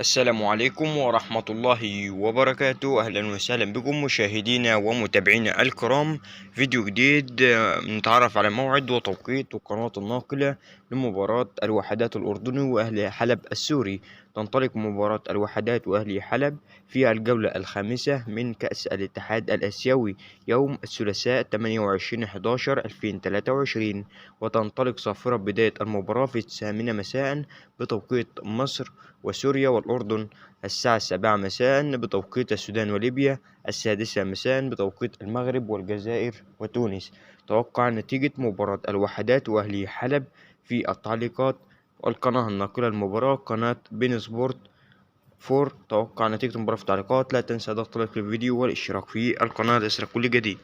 السلام عليكم ورحمة الله وبركاته. أهلا وسهلا بكم مشاهدينا ومتابعينا الكرام. فيديو جديد، نتعرف على موعد وتوقيت القناة الناقلة لمباراة الوحدات الأردني وأهلي حلب السوري. تنطلق مباراة الوحدات وأهلي حلب في الجولة الخامسة من كأس الاتحاد الآسيوي يوم الثلاثاء 28/11/2023، وتنطلق صافرة بداية المباراة في 8 مساء بتوقيت مصر وسوريا والأردن، الساعة 7 مساء بتوقيت السودان وليبيا، 6 مساء بتوقيت المغرب والجزائر وتونس. توقع نتيجة مباراة الوحدات وأهلي حلب في التعليقات، والقناة الناقلة للمباراة قناة بين سبورت 4. توقع نتيجة المباراة في التعليقات. لا تنسى ضغط لايك للفيديو والاشتراك في القناة لإصدار كل جديد.